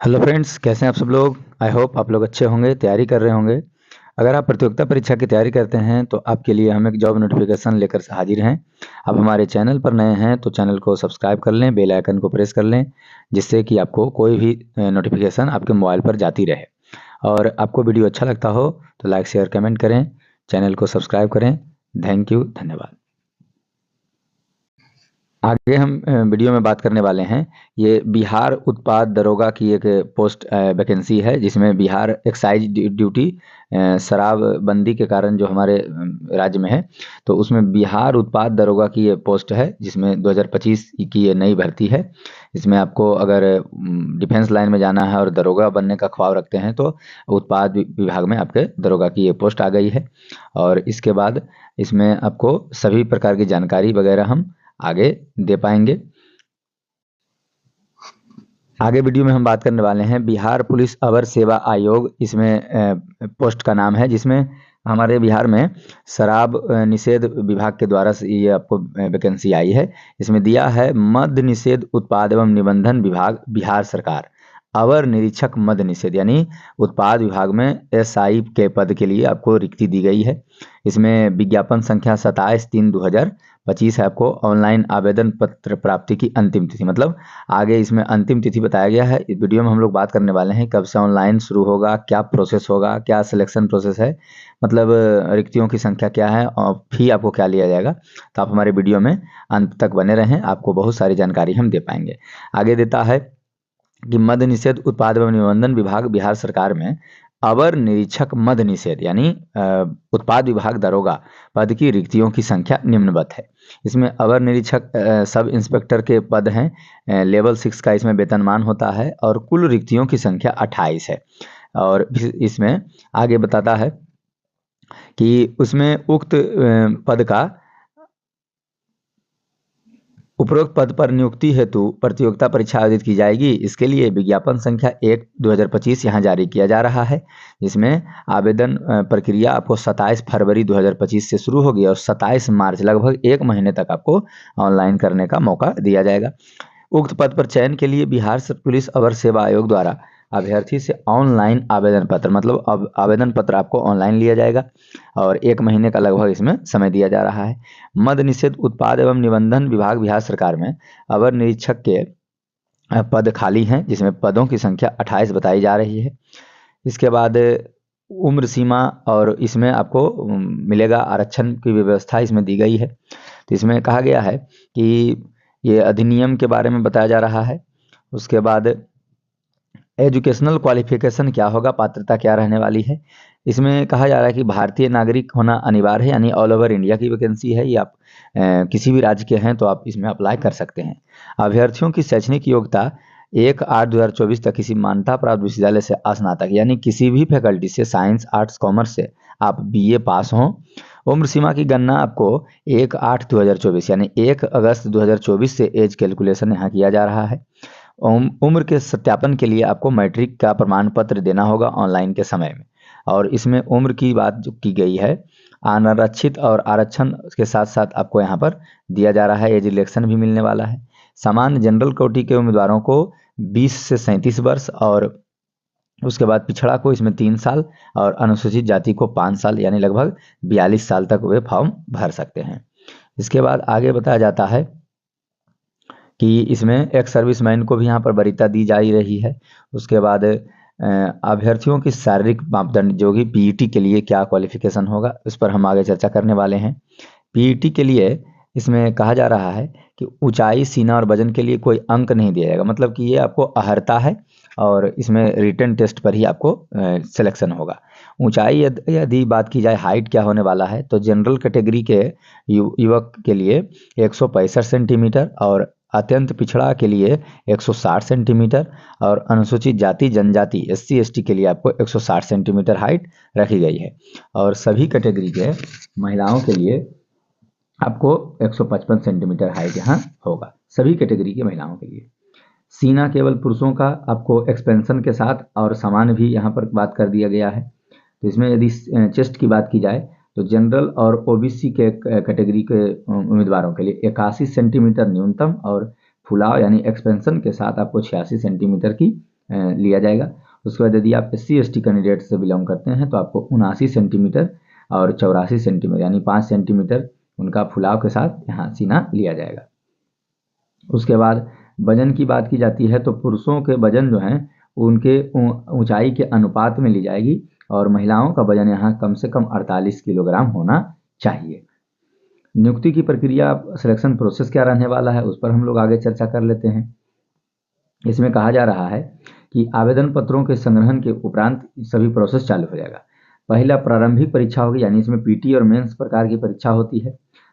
Hello friends, कैसे हैं आप सब लोग। आई होप आप लोग अच्छे होंगे, तैयारी कर रहे होंगे। अगर आप प्रतियोगिता परीक्षा की तैयारी करते हैं तो आपके लिए हम एक जॉब नोटिफिकेशन लेकर हाजिर हैं। आप हमारे चैनल पर नए हैं तो चैनल को सब्सक्राइब कर लें, बेल आइकन को प्रेस कर लें, जिससे कि आपको कोई भी नोटिफिकेशन आपके मोबाइल पर जाती रहे। और आपको वीडियो अच्छा लगता हो तो लाइक शेयर कमेंट करें, चैनल को सब्सक्राइब करें। थैंक यू, धन्यवाद। आगे हम वीडियो में बात करने वाले हैं। ये बिहार उत्पाद दरोगा की एक पोस्ट वैकेंसी है, जिसमें बिहार एक्साइज ड्यूटी शराबबंदी के कारण जो हमारे राज्य में है, तो उसमें बिहार उत्पाद दरोगा की ये पोस्ट है, जिसमें 2025 की ये नई भर्ती है। इसमें आपको अगर डिफेंस लाइन में जाना है और दरोगा बनने का ख्वाब रखते हैं तो उत्पाद विभाग में आपके दरोगा की ये पोस्ट आ गई है। और इसके बाद इसमें आपको सभी प्रकार की जानकारी वगैरह हम आगे दे पाएंगे। आगे वीडियो में हम बात करने वाले हैं बिहार पुलिस अवर सेवा आयोग, इसमें पोस्ट का नाम है, जिसमें हमारे बिहार में शराब निषेध विभाग के द्वारा से ये आपको वैकेंसी आई है। इसमें दिया है मद्य निषेध उत्पाद एवं निबंधन विभाग, बिहार सरकार, अवर निरीक्षक मद्य निषेध, यानी उत्पाद विभाग में एसआई के पद के लिए आपको रिक्ति दी गई है। इसमें विज्ञापन संख्या 27/3/2025 है। आपको ऑनलाइन आवेदन पत्र प्राप्ति की अंतिम तिथि, मतलब आगे इसमें अंतिम तिथि बताया गया है। इस वीडियो में हम लोग बात करने वाले हैं कब से ऑनलाइन शुरू होगा, क्या प्रोसेस होगा, क्या सिलेक्शन प्रोसेस है, मतलब रिक्तियों की संख्या क्या है और फी आपको क्या लिया जाएगा। तो आप हमारे वीडियो में अंत तक बने रहें, आपको बहुत सारी जानकारी हम दे पाएंगे। आगे देता है कि मद्य निषेध उत्पाद एवं निबंधन विभाग बिहार सरकार में अवर निरीक्षक मद्य निषेध यानी उत्पाद विभाग दरोगा पद की रिक्तियों की संख्या निम्नवत है। इसमें अवर निरीक्षक सब इंस्पेक्टर के पद हैं, लेवल 6 का इसमें वेतनमान होता है और कुल रिक्तियों की संख्या 28 है। और इसमें आगे बताता है कि उसमें उक्त पद का उपरोक्त पद पर नियुक्ति हेतु प्रतियोगिता परीक्षा आयोजित की जाएगी। इसके लिए विज्ञापन संख्या 1/2025 यहाँ जारी किया जा रहा है, जिसमें आवेदन प्रक्रिया आपको 27 फरवरी 2025 से शुरू होगी और 27 मार्च, लगभग 1 महीने तक आपको ऑनलाइन करने का मौका दिया जाएगा। उक्त पद पर चयन के लिए बिहार पुलिस अवर सेवा आयोग द्वारा अभ्यर्थी से ऑनलाइन आवेदन पत्र, मतलब अब आवेदन पत्र आपको ऑनलाइन लिया जाएगा और 1 महीने का लगभग इसमें समय दिया जा रहा है। मद्य निषेध उत्पाद एवं निबंधन विभाग बिहार सरकार में अवर निरीक्षक के पद खाली हैं, जिसमें पदों की संख्या 28 बताई जा रही है। इसके बाद उम्र सीमा और इसमें आपको मिलेगा आरक्षण की व्यवस्था इसमें दी गई है। तो इसमें कहा गया है कि ये अधिनियम के बारे में बताया जा रहा है। उसके बाद एजुकेशनल क्वालिफिकेशन क्या होगा, पात्रता क्या रहने वाली है। इसमें कहा जा रहा है कि भारतीय नागरिक होना अनिवार्य है, यानी ऑल ओवर इंडिया की वैकेंसी है। ये आप किसी भी राज्य के हैं तो आप इसमें अप्लाई कर सकते हैं। अभ्यर्थियों की शैक्षणिक योग्यता 1/8/2024 तक किसी मान्यता प्राप्त विश्वविद्यालय से स्नातक, यानी किसी भी फैकल्टी से, साइंस आर्ट्स कॉमर्स से आप बीए पास हों। उम्र सीमा की गणना आपको 1/8/2024 यानी 1 अगस्त 2024 से एज कैलकुलेशन यहाँ किया जा रहा है। उम्र के सत्यापन के लिए आपको मैट्रिक का प्रमाण पत्र देना होगा ऑनलाइन के समय में। और इसमें उम्र की बात जो की गई है, अनारक्षित और आरक्षण के साथ साथ आपको यहाँ पर दिया जा रहा है, एज रिलैक्सेशन भी मिलने वाला है। सामान्य जनरल कोटि के उम्मीदवारों को 20 से 37 वर्ष और उसके बाद पिछड़ा को इसमें 3 साल और अनुसूचित जाति को 5 साल, यानी लगभग 42 साल तक वे फॉर्म भर सकते हैं। इसके बाद आगे बताया जाता है कि इसमें एक्स सर्विसमैन को भी यहाँ पर वरीयता दी जा रही है। उसके बाद अभ्यर्थियों की शारीरिक मापदंड जो कि पीईटी के लिए क्या क्वालिफिकेशन होगा, उस पर हम आगे चर्चा करने वाले हैं। पीईटी के लिए इसमें कहा जा रहा है कि ऊंचाई, सीना और वजन के लिए कोई अंक नहीं दिया जाएगा, मतलब कि ये आपको अहर्ता है और इसमें रिटन टेस्ट पर ही आपको सिलेक्शन होगा। ऊंचाई यदि बात की जाए, हाइट क्या होने वाला है, तो जनरल कैटेगरी के युवक के लिए 165 सेंटीमीटर और अत्यंत पिछड़ा के लिए 160 सेंटीमीटर और अनुसूचित जाति जनजाति एससी एसटी के लिए आपको 160 सेंटीमीटर हाइट रखी गई है। और सभी कैटेगरी के महिलाओं के लिए आपको 155 सेंटीमीटर हाइट यहाँ होगा, सभी कैटेगरी की महिलाओं के लिए। सीना केवल पुरुषों का आपको एक्सपेंशन के साथ और सामान भी यहाँ पर बात कर दिया गया है। तो इसमें यदि चेस्ट की बात की जाए तो जनरल और ओबीसी के कैटेगरी के उम्मीदवारों के लिए 81 सेंटीमीटर न्यूनतम और फुलाव यानी एक्सपेंशन के साथ आपको 86 सेंटीमीटर की लिया जाएगा। उसके बाद यदि आप SC/ST कैंडिडेट से बिलोंग करते हैं तो आपको 79 सेंटीमीटर और 84 सेंटीमीटर यानी 5 सेंटीमीटर उनका फुलाव के साथ यहाँ सीना लिया जाएगा। उसके बाद वजन की बात की जाती है तो पुरुषों के वजन जो हैं उनके ऊंचाई के अनुपात में ली जाएगी और महिलाओं का वजन यहाँ कम से कम 48 किलोग्राम होना चाहिए। नियुक्ति की प्रक्रिया, सिलेक्शन प्रोसेस क्या रहने वाला है उस पर हम लोग आगे चर्चा कर लेते हैं। इसमें कहा जा रहा है कि आवेदन पत्रों के संग्रहण के उपरांत सभी प्रोसेस चालू हो जाएगा। पहला प्रारंभिक परीक्षा होगी, यानी इसमें PT और मेंस प्रकार की परीक्षा होती है।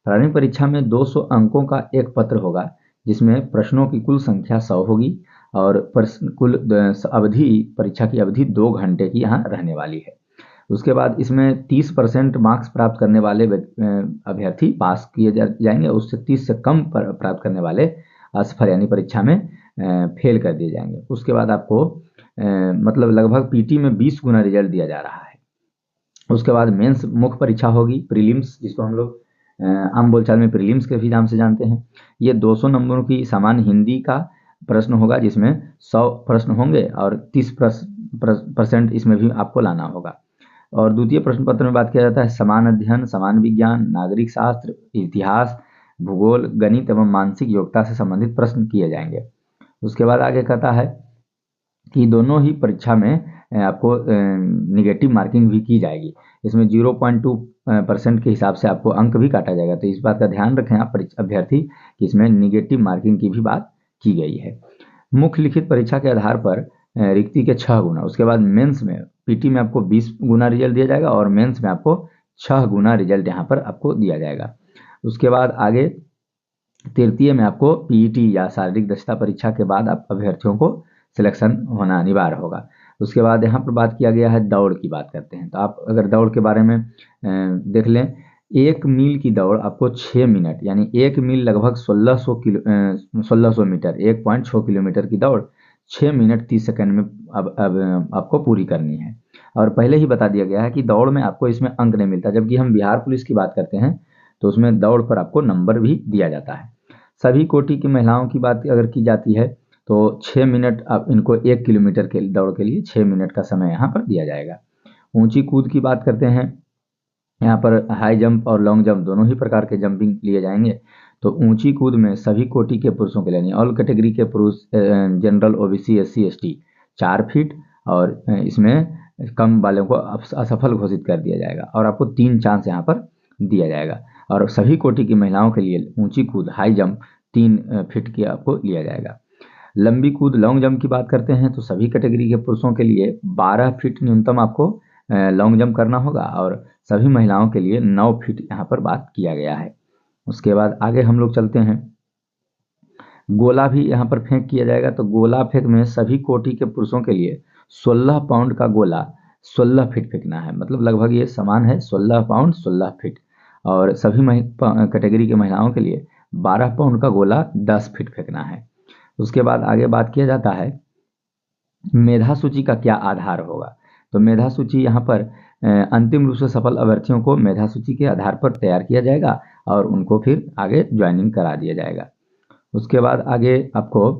प्रारंभिक परीक्षा में 200 अंकों का एक पत्र होगा जिसमें प्रश्नों की कुल संख्या 100 होगी और कुल परीक्षा की अवधि 2 घंटे की यहाँ रहने वाली है। उसके बाद इसमें 30% मार्क्स प्राप्त करने वाले अभ्यर्थी पास किए जाएंगे, उससे 30 से कम प्राप्त करने वाले असफल यानी परीक्षा में फेल कर दिए जाएंगे। उसके बाद आपको मतलब लगभग PT में 20 गुना रिजल्ट दिया जा रहा है। उसके बाद मेंस मुख्य परीक्षा होगी, प्रीलिम्स जिसको हम लोग आम बोलचाल में प्रीलिम्स के भी नाम से जानते हैं। ये 200 नंबरों की सामान्य हिंदी का प्रश्न होगा जिसमें 100 प्रश्न होंगे और 30% इसमें भी आपको लाना होगा। और द्वितीय प्रश्न पत्र में बात किया जाता है समान अध्ययन, समान विज्ञान, नागरिक शास्त्र, इतिहास, भूगोल, गणित एवं मानसिक योग्यता से संबंधित प्रश्न किए जाएंगे। उसके बाद आगे कहता है कि दोनों ही परीक्षा में आपको निगेटिव मार्किंग भी की जाएगी। इसमें 0.2% के हिसाब से आपको अंक भी काटा जाएगा। तो इस बात का ध्यान रखें आप अभ्यर्थी कि इसमें निगेटिव मार्किंग की भी बात की गई है। मुख्य लिखित परीक्षा के आधार पर रिक्ति के 6 गुना। उसके बाद मेंस में PT में आपको 20 गुना रिजल्ट दिया जाएगा और मेंस में आपको 6 गुना रिजल्ट यहाँ पर आपको दिया जाएगा। उसके बाद आगे तृतीय में आपको PET या शारीरिक दक्षता परीक्षा के बाद आप अभ्यर्थियों को सिलेक्शन होना अनिवार्य होगा। उसके बाद यहाँ पर बात किया गया है दौड़ की बात करते हैं। तो आप अगर दौड़ के बारे में देख लें, 1 मील की दौड़ आपको 6 मिनट यानी 1 मील लगभग 1600 मीटर 1.6 किलोमीटर की दौड़ 6 मिनट 30 सेकंड में अब आपको पूरी करनी है। और पहले ही बता दिया गया है कि दौड़ में आपको इसमें अंक नहीं मिलता, जबकि हम बिहार पुलिस की बात करते हैं तो उसमें दौड़ पर आपको नंबर भी दिया जाता है। सभी कोटि की महिलाओं की बात अगर की जाती है तो 6 मिनट अब इनको 1 किलोमीटर के दौड़ के लिए 6 मिनट का समय यहाँ पर दिया जाएगा। ऊंची कूद की बात करते हैं, यहाँ पर हाई जंप और लॉन्ग जंप दोनों ही प्रकार के जंपिंग लिए जाएंगे। तो ऊंची कूद में सभी कोटि के पुरुषों के लिए ऑल कैटेगरी के पुरुष जनरल OBC SC/ST 4 फीट और इसमें कम वालों को असफल घोषित कर दिया जाएगा और आपको 3 चांस यहाँ पर दिया जाएगा। और सभी कोटि की महिलाओं के लिए ऊंची कूद हाई जंप 3 फीट की आपको लिया जाएगा। लंबी कूद लॉन्ग जंप की बात करते हैं तो सभी कैटेगरी के पुरुषों के लिए 12 फीट न्यूनतम आपको लॉन्ग जंप करना होगा और सभी महिलाओं के लिए 9 फीट यहाँ पर बात किया गया है। उसके बाद आगे हम लोग चलते हैं, गोला भी यहाँ पर फेंक किया जाएगा। तो गोला फेंक में सभी कोटि के पुरुषों के लिए 16 पाउंड का गोला 16 फीट फेंकना है, मतलब लगभग ये समान है 16 पाउंड 16 फीट। और सभी कैटेगरी के महिलाओं के लिए 12 पाउंड का गोला 10 फीट फेंकना है। उसके बाद आगे बात किया जाता है मेधा सूची का क्या आधार होगा। तो मेधा सूची यहाँ पर अंतिम रूप से सफल अभ्यर्थियों को मेधा सूची के आधार पर तैयार किया जाएगा और उनको फिर आगे ज्वाइनिंग करा दिया जाएगा। उसके बाद आगे आपको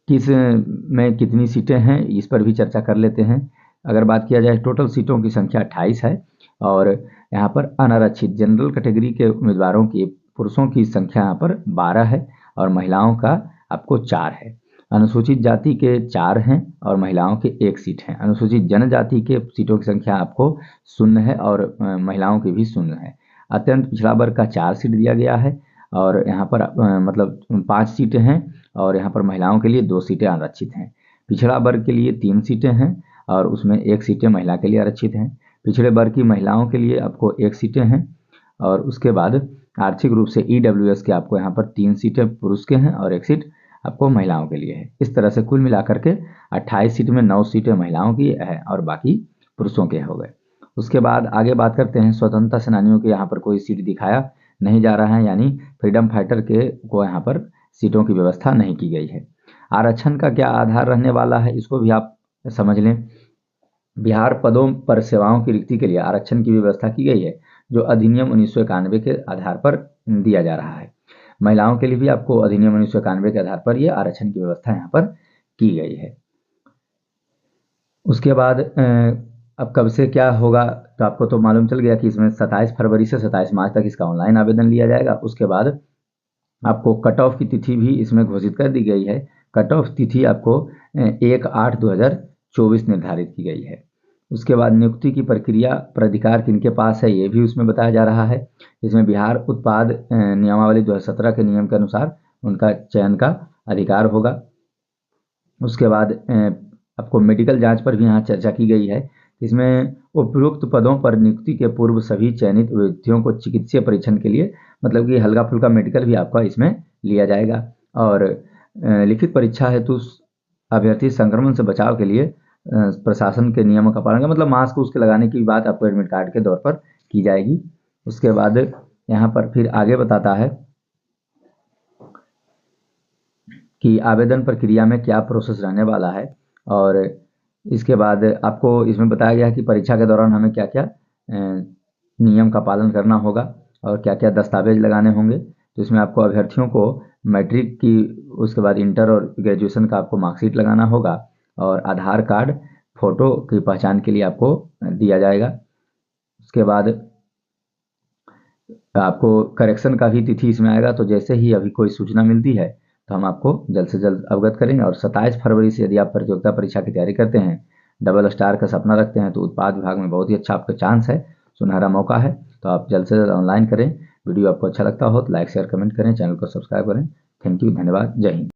किस में कितनी सीटें हैं इस पर भी चर्चा कर लेते हैं। अगर बात किया जाए टोटल सीटों की संख्या 28 है और यहाँ पर अनारक्षित जनरल कैटेगरी के उम्मीदवारों की पुरुषों की संख्या यहाँ पर 12 है और महिलाओं का आपको 4 है। अनुसूचित जाति के 4 हैं और महिलाओं के 1 सीट है। अनुसूचित जनजाति के सीटों की संख्या आपको 0 है और महिलाओं की भी 0 है। अत्यंत पिछड़ा वर्ग का 4 सीट दिया गया है और यहाँ पर मतलब 5 सीटें हैं और यहाँ पर महिलाओं के लिए 2 सीटें आरक्षित हैं। पिछड़ा वर्ग के लिए 3 सीटें हैं और उसमें 1 सीटें महिला के लिए आरक्षित हैं। पिछड़े वर्ग की महिलाओं के लिए आपको 1 सीटें हैं और उसके बाद आर्थिक रूप से EWS के आपको यहाँ पर 3 सीटें पुरुष के हैं और 1 सीट आपको महिलाओं के लिए है। इस तरह से कुल मिलाकर के 28 सीट में 9 सीटें महिलाओं की है और बाकी पुरुषों के हो गए। उसके बाद आगे बात करते हैं स्वतंत्रता सेनानियों के यहाँ पर कोई सीट दिखाया नहीं जा रहा है, यानी फ्रीडम फाइटर के को यहाँ पर सीटों की व्यवस्था नहीं की गई है। आरक्षण का क्या आधार रहने वाला है इसको भी आप समझ लें। बिहार पदों पर सेवाओं की रिक्ति के लिए आरक्षण की व्यवस्था की गई है जो अधिनियम 1991 के आधार पर दिया जा रहा है। महिलाओं के लिए भी आपको अधिनियम 1991 के आधार पर यह आरक्षण की व्यवस्था यहाँ पर की गई है। उसके बाद अब कब से क्या होगा, तो आपको तो मालूम चल गया कि इसमें 27 फरवरी से 27 मार्च तक इसका ऑनलाइन आवेदन लिया जाएगा। उसके बाद आपको कट ऑफ की तिथि भी इसमें घोषित कर दी गई है। कट ऑफ तिथि आपको 1/8/2024 निर्धारित की गई है। उसके बाद नियुक्ति की प्रक्रिया प्राधिकार किनके पास है, ये भी उसमें बताया जा रहा है। इसमें बिहार उत्पाद नियमावली 2017 के नियम के अनुसार उनका चयन का अधिकार होगा। उसके बाद आपको मेडिकल जांच पर भी यहाँ चर्चा की गई है। इसमें उपयुक्त पदों पर नियुक्ति के पूर्व सभी चयनित व्यक्तियों को चिकित्सीय परीक्षण के लिए, मतलब कि हल्का फुल्का मेडिकल भी आपका इसमें लिया जाएगा। और लिखित परीक्षा हेतु अभ्यर्थी संक्रमण से बचाव के लिए प्रशासन के नियमों का पालन, मतलब मास्क उसके लगाने की बात आपको एडमिट कार्ड के तौर पर की जाएगी। उसके बाद यहाँ पर फिर आगे बताता है कि आवेदन प्रक्रिया में क्या प्रोसेस रहने वाला है। और इसके बाद आपको इसमें बताया गया है कि परीक्षा के दौरान हमें क्या क्या नियम का पालन करना होगा और क्या क्या दस्तावेज लगाने होंगे। तो इसमें आपको अभ्यर्थियों को मैट्रिक की, उसके बाद इंटर और ग्रेजुएशन का आपको मार्कशीट लगाना होगा और आधार कार्ड फोटो की पहचान के लिए आपको दिया जाएगा। उसके बाद आपको करेक्शन का भी तिथि इसमें आएगा। तो जैसे ही अभी कोई सूचना मिलती है तो हम आपको जल्द से जल्द अवगत करेंगे। और 27 फरवरी से यदि आप प्रतियोगिता परीक्षा की तैयारी करते हैं, डबल स्टार का सपना रखते हैं, तो उत्पाद विभाग में बहुत ही अच्छा आपका चांस है, सुनहरा मौका है। तो आप जल्द से जल्द ऑनलाइन करें। वीडियो आपको अच्छा लगता हो तो लाइक शेयर कमेंट करें, चैनल को सब्सक्राइब करें। थैंक यू, धन्यवाद, जय हिंद।